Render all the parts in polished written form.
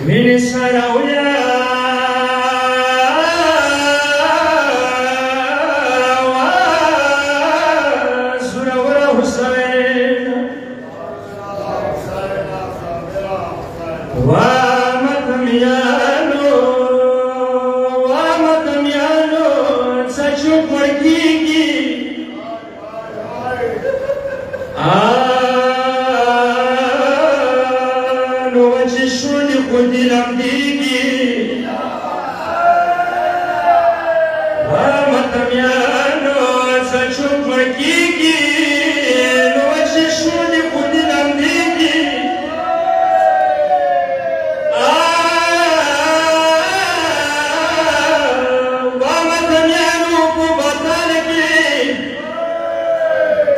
من سراويا وزرورا حسين ومدميانو تشوف ورقيقي وجشوني خدي لمديقي ومدميانو تشوف ورقيقي وجشوني خدي لمديقي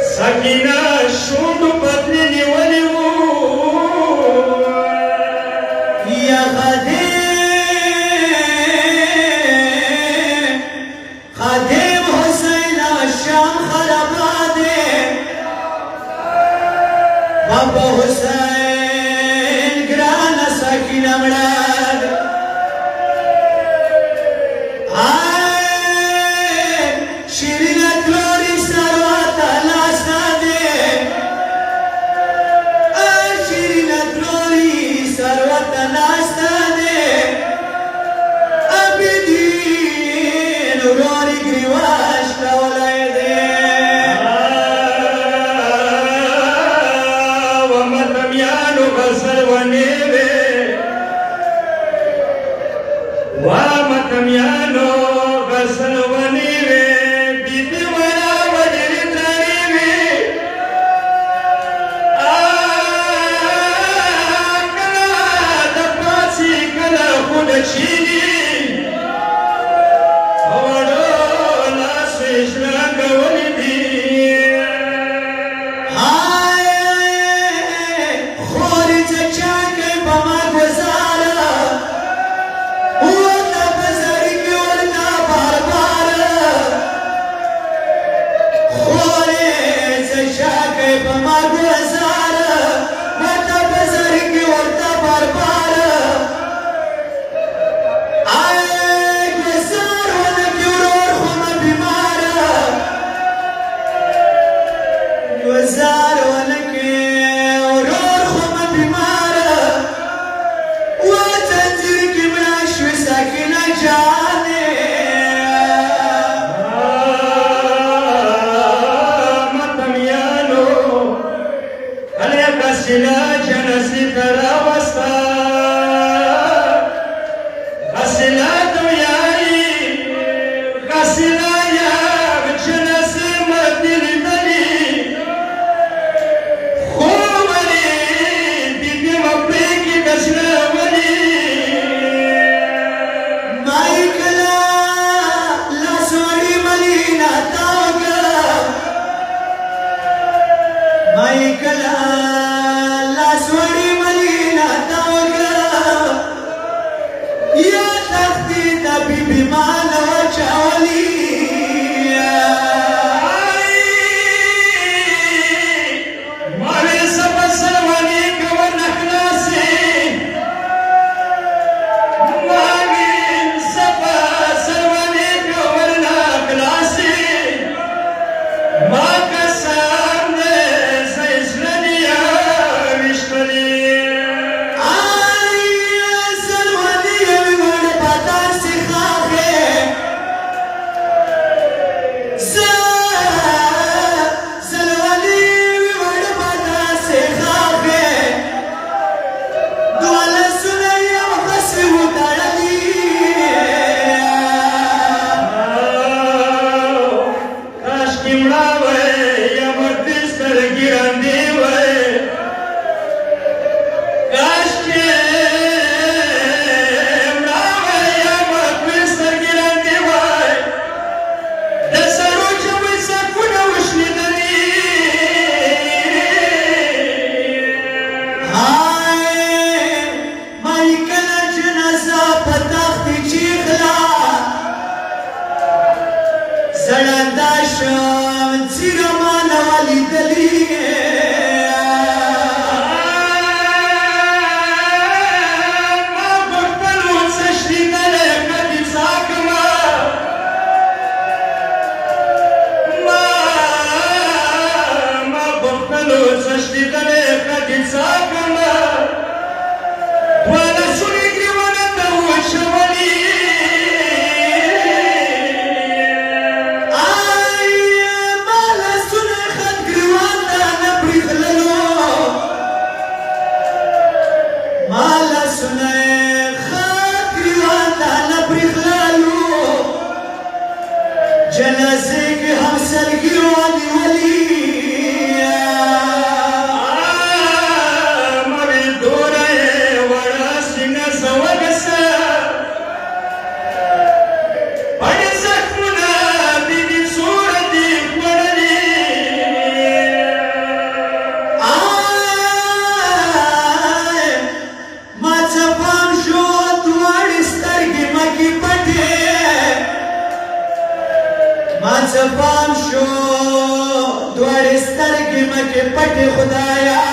سكينة شوند بدلني وليو يا خديم خديم حسين الشام خربادي بابا حسين قرانا سكينة مراد شيرين تلوري سروات الاسنادي شيرين تلوري سروات الاسنادي ابدين وروري قريواش كولايدي ومدميانو غسل ونيبي ومدميانو غسل ونيبي بيبي ولا وجر تريبي كلا دباسي كلا خدشيني ورو لا سيشلاك ولدي خوري تشاكي بما گزارا وتا بزرگ ورتا باربارا خوري تشاكي بما گزارا وتا بزرگ ورتا باربارا گزار ونکی ورور خم بیمارا گزار ونکی ورور خم بیمارا وتنزل كبراش وساكنة جاني مدميانو عليك السلاج نسي ترى وسطا غسلات وياي غسلا يا بجنس مدل دلي خوالي بيبي مبريكي غسلا ولي مايكلا لا سوري ملينا توقع مايكلا لا سوري ملينا توقع يا تخديد بيبي مالا وجهولي مالي سبا سلواني كون اخلاصي مالي سبا سلواني كون اخلاصي ما كسام سيسلني يا مشتري سلواني يمين بدر سخافي زړنده شم څیره ما نه وه لیدلې ما غوښتل و څه شلیدلی ښه دې څا کړمه ما غوښتل و څه شلیدلی ښه دې څا کړمه دوه لاسونه ګرېوانه ته وچولي جنازې کې هم سلګي ونیولي مړې دوره یې وړه سینه څه وګسه پړې زخمونه دې دې څوره دې خوړلي ما څه پام شو دواړې سترګې مکې پټې ما څه پام شو دواړې سترګې مکې پټې خدایا